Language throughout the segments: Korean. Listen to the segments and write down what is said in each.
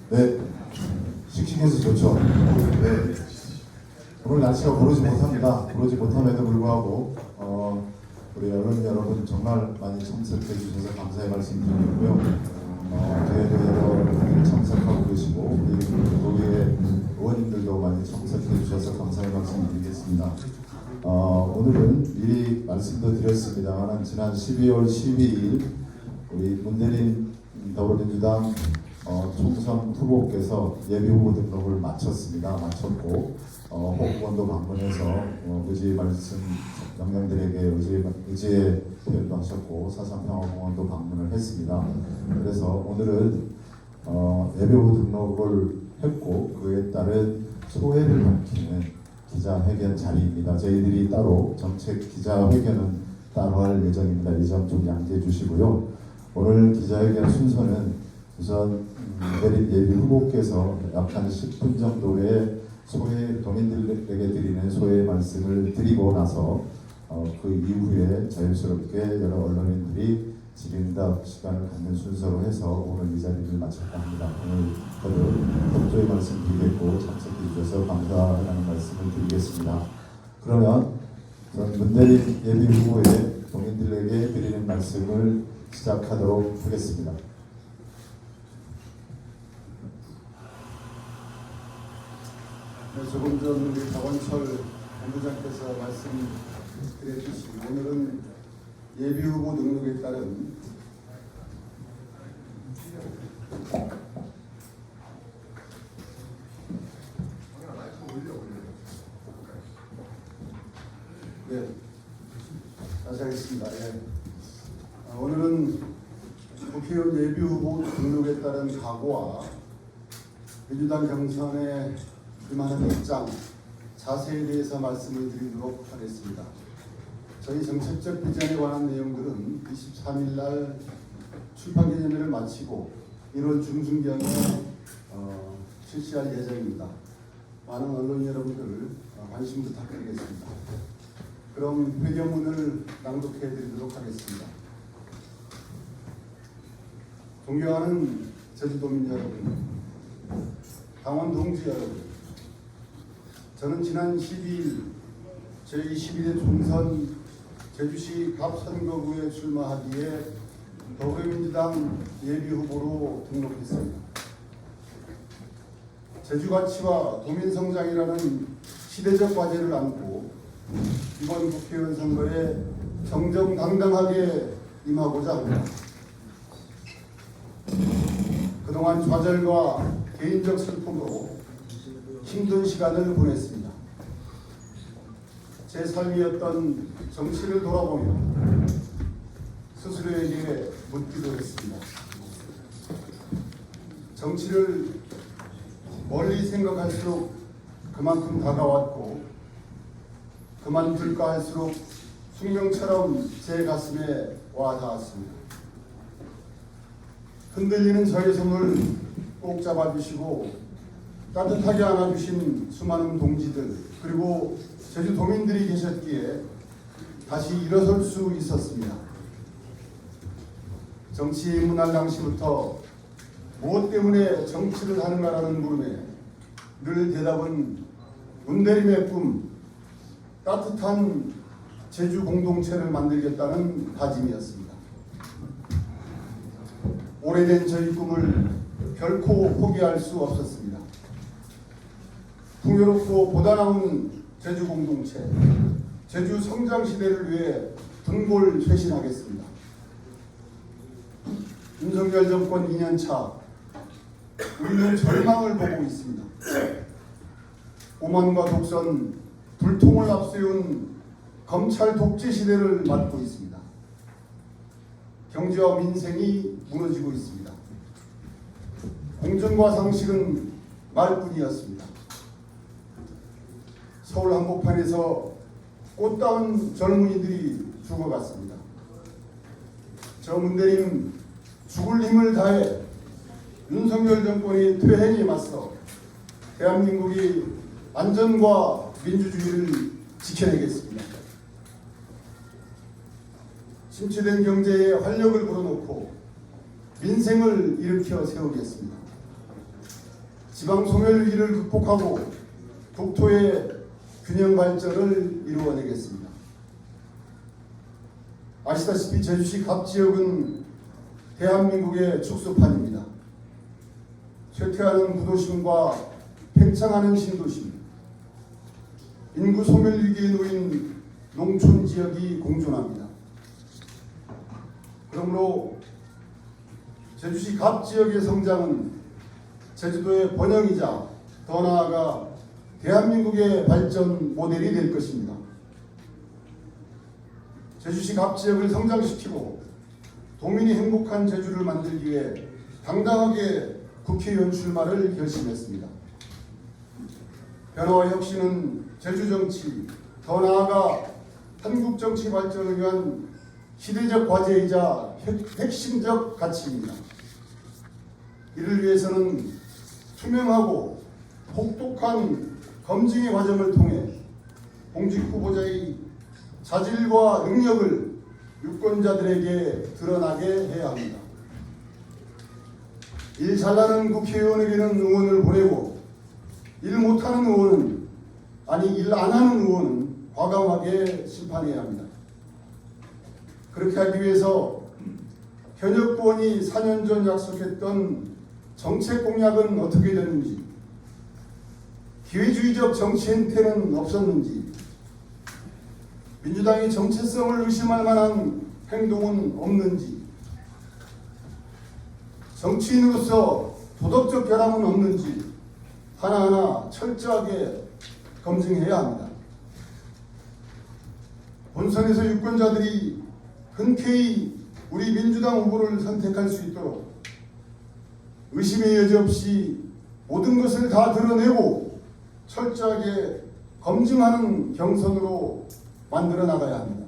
네, 씩씩해서 좋죠. 네, 오늘 날씨가 고르지 못합니다. 고르지 못함에도 불구하고 우리 언론 여러분 정말 많이 참석해 주셔서 감사의 말씀드리고요. 교회도 여러분이 참석하고 계시고 우리 교회 의원님들도 많이 참석해 주셔서 감사의 말씀드리겠습니다. 오늘은 미리 말씀도 드렸습니다만 지난 12월 12일 우리 문대림 더불어민주당 총선 후보께서 예비 후보 등록을 마쳤고 홍보원도 방문해서 의지 말씀 영령들에게 의지의 표현도 하셨고 사상평화공원도 방문을 했습니다. 그래서 오늘은 예비 후보 등록을 했고 그에 따른 소회를 밝히는 기자회견 자리입니다. 저희들이 따로 정책 기자회견은 따로 할 예정입니다. 이 점 좀 양해해 주시고요. 오늘 기자회견 순서는 우선 예비 후보께서 약 한 10분 정도의 소회 도민들에게 드리는 소회 말씀을 드리고 나서 그 이후에 자연스럽게 여러 언론인들이 질의응답 시간을 갖는 순서로 해서 오늘 이 자리를 마쳤다 합니다. 오늘 다들 협조의 말씀 드리겠고 참석해 주셔서 감사하다는 말씀을 드리겠습니다. 그러면 전 문대림 예비 후보의 도민들에게 드리는 말씀을 시작하도록 하겠습니다. 네, 조금 전 우리 박원철 본부장께서 말씀드렸듯이 오늘은 예비 후보 등록에 따른 네, 다시 하겠습니다. 예. 오늘은 국회의원 예비 후보 등록에 따른 각오와 민주당 경선에 임하는 입장, 자세에 대해서 말씀을 드리도록 하겠습니다. 저희 정책적 비전에 관한 내용들은 23일 날 출판 기념회를 마치고 1월 중순경에 실시할 예정입니다. 많은 언론 여러분들 관심 부탁드리겠습니다. 그럼 회견문을 낭독해 드리도록 하겠습니다. 존경하는 제주도민 여러분, 당원 동지 여러분, 저는 지난 12일 제21대 총선 제주시 갑선거구에 출마하기에 더불어민주당 예비후보로 등록했습니다. 제주가치와 도민성장이라는 시대적 과제를 안고 이번 국회의원 선거에 정정당당하게 임하고자 합니다. 그동안 좌절과 개인적 슬픔으로 힘든 시간을 보냈습니다. 제 삶이었던 정치를 돌아보며 스스로에게 묻기도 했습니다. 정치를 멀리 생각할수록 그만큼 다가왔고 그만둘까 할수록 숙명처럼 제 가슴에 와 닿았습니다. 흔들리는 저의 손을 꼭 잡아주시고 따뜻하게 안아주신 수많은 동지들 그리고 제주도민들이 계셨기에 다시 일어설 수 있었습니다. 정치에 입문할 당시부터 무엇 때문에 정치를 하는가라는 물음에 늘 대답은 문대림의 꿈, 따뜻한 제주 공동체를 만들겠다는 다짐이었습니다. 오래된 저희 꿈을 결코 포기할 수 없었습니다. 풍요롭고 보다 나은 제주 공동체, 제주 성장 시대를 위해 등골 쇄신하겠습니다. 윤석열 정권 2년차, 우리는 절망을 보고 있습니다. 오만과 독선, 불통을 앞세운 검찰 독재 시대를 맞고 있습니다. 경제와 민생이 무너지고 있습니다. 공정과 상식은 말뿐이었습니다. 서울 한복판에서 꽃다운 젊은이들이 죽어갔습니다. 저 문대림 죽을 힘을 다해 윤석열 정권의 퇴행에 맞서 대한민국이 안전과 민주주의를 지켜내겠습니다. 침체된 경제에 활력을 불어넣고 민생을 일으켜 세우겠습니다. 지방 소멸 위기를 극복하고 국토의 균형 발전을 이루어내겠습니다. 아시다시피 제주시 갑 지역은 대한민국의 축소판입니다. 쇠퇴하는 구도심과 팽창하는 신도심, 인구 소멸 위기에 놓인 농촌 지역이 공존합니다. 그러므로 제주시 갑 지역의 성장은 제주도의 번영이자 더 나아가 대한민국의 발전 모델이 될 것입니다. 제주시 갑 지역을 성장시키고 도민이 행복한 제주를 만들기 위해 당당하게 국회의원 출마를 결심했습니다. 변화와 혁신은 제주 정치, 더 나아가 한국 정치 발전을 위한 시대적 과제이자 핵심적 가치입니다. 이를 위해서는 투명하고 혹독한 검증의 과정을 통해 공직 후보자의 자질과 능력을 유권자들에게 드러나게 해야 합니다. 일 잘나는 국회의원에게는 응원을 보내고 일 못하는 의원은, 아니 일 안 하는 의원은 과감하게 심판해야 합니다. 그렇게 하기 위해서 현역 의원이 4년 전 약속했던 정책 공약은 어떻게 됐는지, 기회주의적 정치 행태는 없었는지, 민주당이 정체성을 의심할 만한 행동은 없는지, 정치인으로서 도덕적 결함은 없는지 하나하나 철저하게 검증해야 합니다. 본선에서 유권자들이 흔쾌히 우리 민주당 후보를 선택할 수 있도록 의심의 여지 없이 모든 것을 다 드러내고 철저하게 검증하는 경선으로 만들어 나가야 합니다.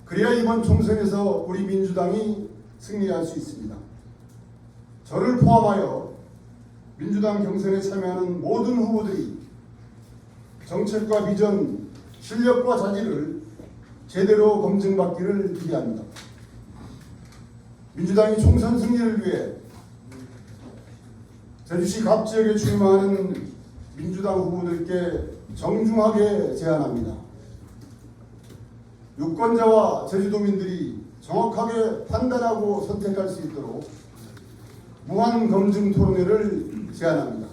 그래야 이번 총선에서 우리 민주당이 승리할 수 있습니다. 저를 포함하여 민주당 경선에 참여하는 모든 후보들이 정책과 비전, 실력과 자질을 제대로 검증받기를 기대합니다. 민주당이 총선 승리를 위해 제주시 갑 지역에 출마하는 민주당 후보들께 정중하게 제안합니다. 유권자와 제주도민들이 정확하게 판단하고 선택할 수 있도록 무한 검증 토론회를 제안합니다.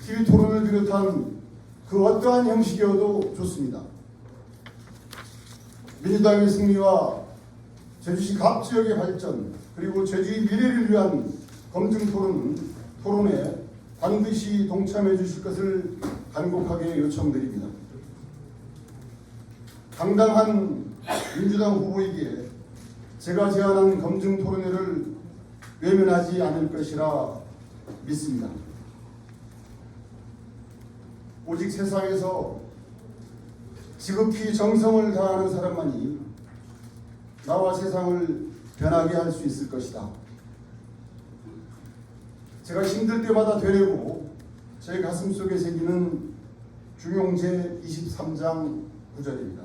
TV 토론을 비롯한 그 어떠한 형식이어도 좋습니다. 민주당의 승리와 제주시 갑 지역의 발전, 그리고 제주의 미래를 위한 검증 토론에 반드시 동참해 주실 것을 간곡하게 요청드립니다. 당당한 민주당 후보에게 제가 제안한 검증 토론회를 외면하지 않을 것이라 믿습니다. 오직 세상에서 지극히 정성을 다하는 사람만이 나와 세상을 변하게 할 수 있을 것이다. 제가 힘들 때마다 되뇌고 제 가슴속에 새기는 중용제 23장 9절입니다.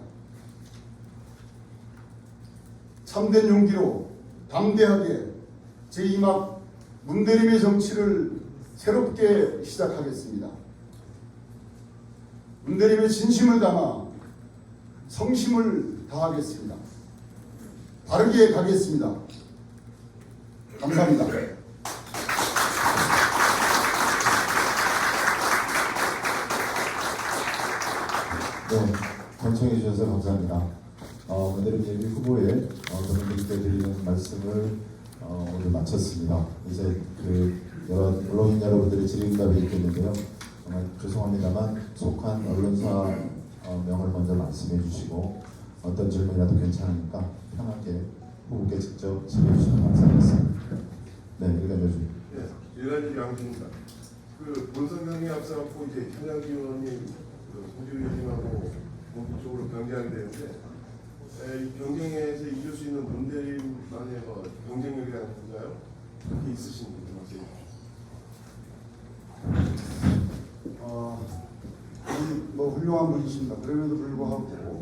참된 용기로 담대하게 제2막 문대림의 정치를 새롭게 시작하겠습니다. 문대림의 진심을 담아 성심을 다하겠습니다. 바르게 가겠습니다. 감사합니다. 네, 경청해 주셔서 감사합니다. 오늘은 예비 후보의 여러분들께 드리는 말씀을 오늘 마쳤습니다. 이제 여러 언론인 여러분들의 질의응답이 있겠는데요. 정말 죄송합니다만 속한 언론사 명을 먼저 말씀해 주시고 어떤 질문이라도 괜찮으니까 편하게 후보께 직접 질의해 주시면 감사하겠습니다. 네, 읽어주세요. 네, 일간지 양주입니다. 본선 경기 앞서고 이제 현역 의원이 송지우 의원님하고 본격적으로 경쟁하게 되는데 이 경쟁에서 이길 수 있는 문대림만의 경쟁력이라는 건가요? 그게 있으신지 훌륭한 분이십니다. 그럼에도 불구하고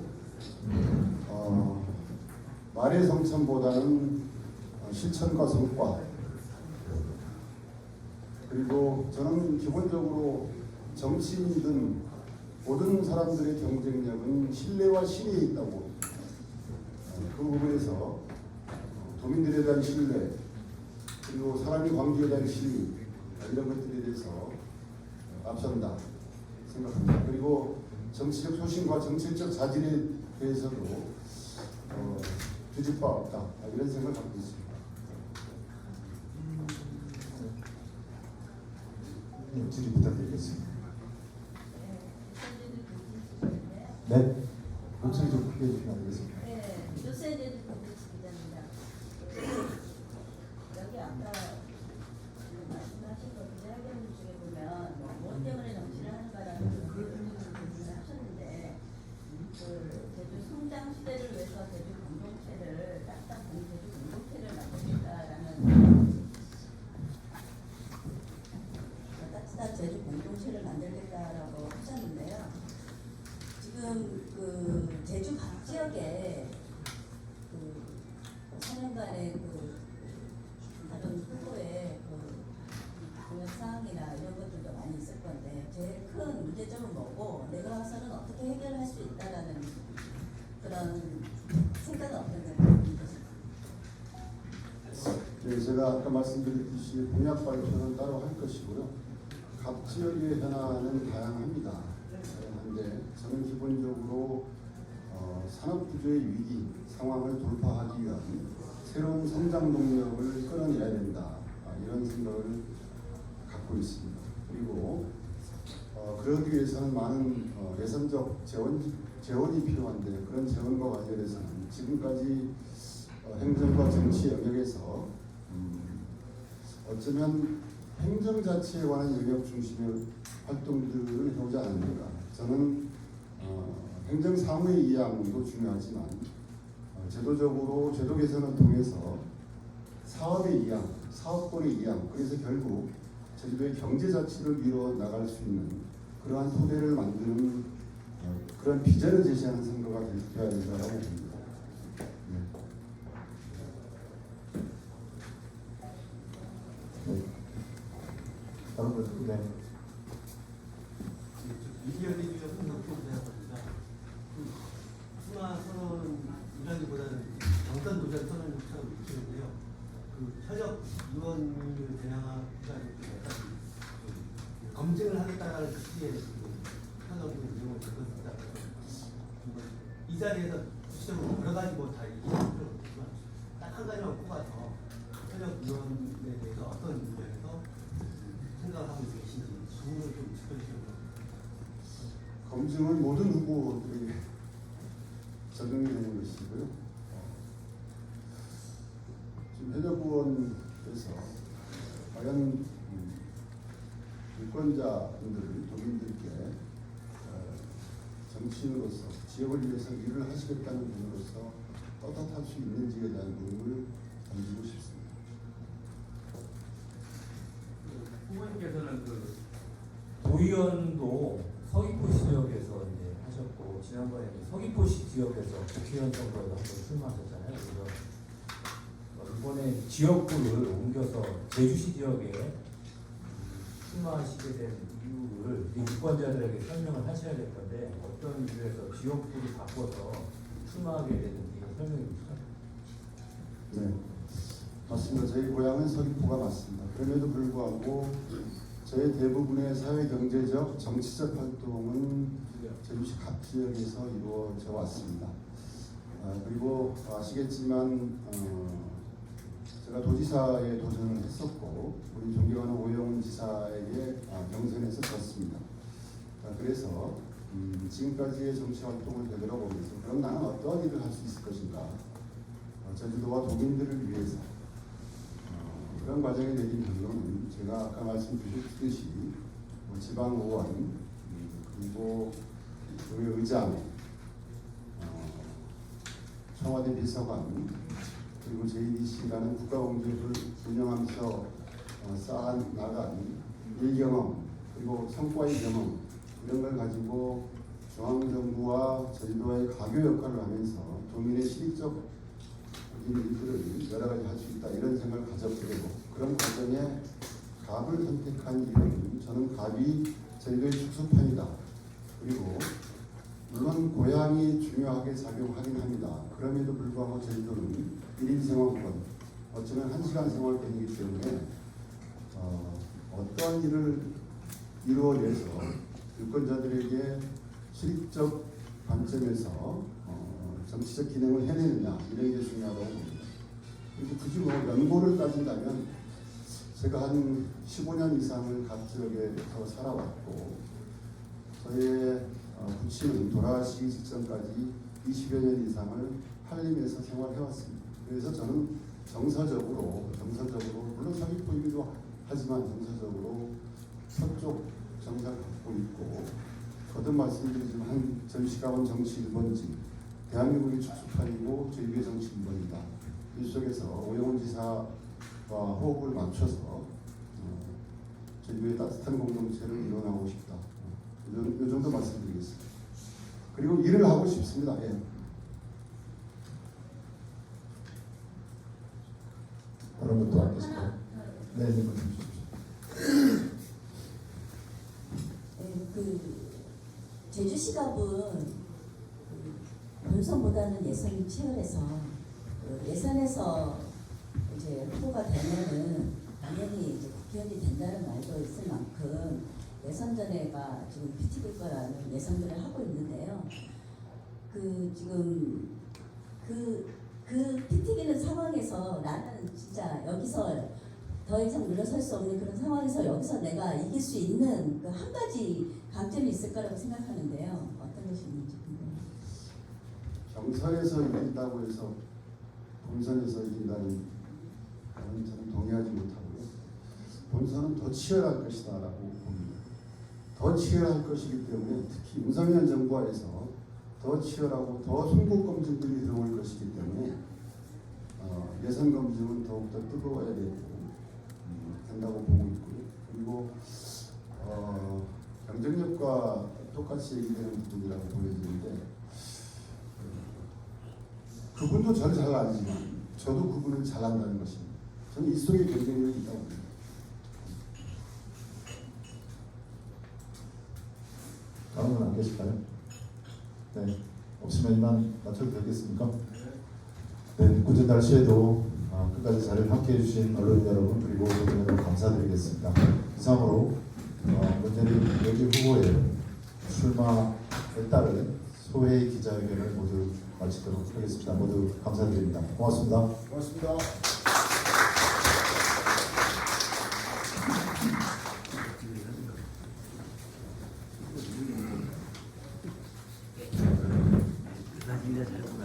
말의 성천보다는 실천과 성과, 그리고 저는 기본적으로 정치인이든 모든 사람들의 경쟁력은 신뢰와 신의에 있다고 봅니다. 그 부분에서 도민들에 대한 신뢰, 그리고 사람이 광주에 대한 신의, 이런 것들에 대해서 앞선다 생각합니다. 그리고 정치적 소신과 정치적 자질에 대해서도 뒤집 바 없다, 이런 생각을 갖고 있습니다. 질의 부탁드리겠습니다. 네, 목소리 좀 크게 해주시면 안 되겠습니까? 네, 조세대도 기자입니다. 여기 아까 말씀하신 것 기자회견 중에 보면 뭐 때문에 정치를 하는가라는 그런 질문을 하셨는데 제주 성장 시대를 위해서 제주 공동체를 딱딱한 제주 공동체를 만들겠다라는 따뜻한 제주 공동체를 만들겠다라고 하셨는데요. 지금 제주 각 지역에 4년간의 다른 후보의 공약 사항이나 이런 것들도 많이 있을 건데 제일 큰 문제점은 뭐고 내가 와서는 어떻게 해결할 수 있다라는 그런 생각은 어떤가요? 네, 제가 아까 말씀드렸듯이 공약 발표는 따로 할 것이고요. 각 지역의 현안은 다양합니다. 다양한데 저는 기본적으로 산업 구조의 위기 상황을 돌파하기 위한 새로운 성장 동력을 끌어내야 된다, 이런 생각을 갖고 있습니다. 그리고 그러기 위해서는 많은 예산적 재원이 필요한데 그런 재원과 관련해서는 지금까지 행정과 정치 영역에서 어쩌면 행정 자체에 관한 영역 중심의 활동들을 해오지 않습니까? 저는 행정 사무의 이양도 중요하지만 제도적으로 제도 개선을 통해서 사업의 이양, 사업권의 이양, 그래서 결국 제주도의 경제 자체를 밀어 나갈 수 있는 그러한 토대를 만드는 그런 비전을 제시하는 선거가 되어야 된다고 봅니다. 네. 다른 분, 네. 이기현이 주셔서 높게 생각합니다. 순화 선언이라기보다는 정선 도전 선언처럼 느끼는데요. 현역 의원을 대항하기가 검증을 하겠다는 취지의 현역의 내용을 적었습니다. 이 자리에서 구체적으로 여러 가지 다 얘기할 필요는 없지만 딱 한 가지만 꼽아서 현역 의원에 대해서 어떤 문제에서 생각을 하고 계신지 질문을 좀 짚어주시면. 검증은 모든 후보들이 적용이 되는 것이고요. 지금 현역 의원에서 과연 유권자분들, 도민들께 정치인으로서 지역을 위해서 일을 하시겠다는 분으로서 떳떳할 수 있는지에 대한 의문을 던지고 싶습니다. 후보님께서는 도의원도 서귀포시 지역에서 이제 하셨고 지난번에 서귀포시 지역에서 국회의원 선거에도 한번 출마하셨잖아요. 그래서 이번에 지역구를 옮겨서 제주시 지역에 출마하시게 된 이유를 유권자들에게 설명을 하셔야 될 건데 어떤 이유에서 지역구를 바꿔서 출마하게 됐는지 설명해 주시죠. 네, 맞습니다. 저희 고향은 서귀포가 맞습니다. 그럼에도 불구하고 저희 대부분의 사회 경제적, 정치적 활동은 제주시 각 지역에서 이루어져 왔습니다. 그리고 아시겠지만 제가 도지사에 도전을 했었고 우리 존경하는 오영훈 지사에게 경선에서 졌습니다. 그래서 지금까지의 정치 활동을 되돌아보면서 그럼 나는 어떠한 일을 할 수 있을 것인가, 제주도와 도민들을 위해서 그런 과정에 내린 결론은 제가 아까 말씀 주셨듯이 지방 의원, 그리고 교회 의장, 청와대 비서관, 그리고 JDC라는 국가공직을 운영하면서 쌓아나간 일경험, 그리고 성과의 경험, 이런 걸 가지고 중앙정부와 제주도와의 가교 역할을 하면서 도민의 실익적 일들을 여러 가지 할 수 있다, 이런 생각을 가졌게 되고 그런 과정에 갑을 선택한 이유는 저는 갑이 저희들의 축소판이다. 그리고 물론 고향이 중요하게 작용하긴 합니다. 그럼에도 불구하고 저희들은 1인 생활권, 어쩌면 1시간 생활권이기 때문에 어떤 일을 이루어내서 유권자들에게 실익적 관점에서 정치적 기능을 해내느냐 이런 게 중요하다고 봅니다. 그리고 굳이 뭐 연고를 따진다면 제가 한 15년 이상을 각 지역에서 살아왔고 저의 부친은 돌아가시기 직전까지 20여 년 이상을 한림에서 생활해왔습니다. 그래서 저는 정서적으로 물론 서귀포이기도 하지만 정서적으로 서쪽 정서를 갖고 있고 거듭 말씀드리지만 저희 시각은 정치 1번지 대한민국의 축소판이고 저희의 정치 1번이다. 이 속에서 오영훈 지사와 호흡을 맞춰서 저희의 따뜻한 공동체를 이뤄나가고 싶다. 이 정도 말씀드리겠습니다. 그리고 일을 하고 싶습니다. 예. 다른 분도 안 계실까요? 네, 네, 주십시오. 제주시갑은 본선보다는 예선이 치열해서 예선에서 이제 후보가 되면은 당연히 이제 국회의원이 된다는 말도 있을 만큼 예선전에가 지금 피튀길 거라는 예상들을 하고 있는데요. 지금 그 피튀기는 상황에서 나는 진짜 여기서 더 이상 물러설 수 없는 그런 상황에서 여기서 내가 이길 수 있는 그 한 가지 강점이 있을 거라고 생각하는데요. 어떤 것이 있는지 궁금해요. 경선에서 이긴다고 해서 본선에서 이긴다는 말은 저는 동의하지 못하고요. 본선은 더 치열할 것이다라고 봅니다. 더 치열할 것이기 때문에 특히 윤석열 정부하에서 더 치열하고 더 송곳 검증들이 들어올 것이기 때문에 예선 검증은 더욱더 뜨거워야 되고 된다고 보고 있고요. 그리고 경쟁력과 똑같이 얘기되는 부분이라고 보여지는데 그분도 저를 잘 알지만 저도 그분을 잘 안다는 것입니다. 저는 이 속에 경쟁력이 있다고 봅니다. 다른 분 안 계실까요? 네, 없으면 이만 마쳐도 되겠습니까? 네, 굳은 날씨에도 끝까지 자리를 함께해 주신 언론 여러분 그리고 여러분 감사드리겠습니다. 이상으로 문재인 여기 후보의 출마에 따른 소회의 기자회견을 모두 마치도록 하겠습니다. 모두 감사드립니다. 고맙습니다. 고맙습니다. 나 진짜 잘 보라.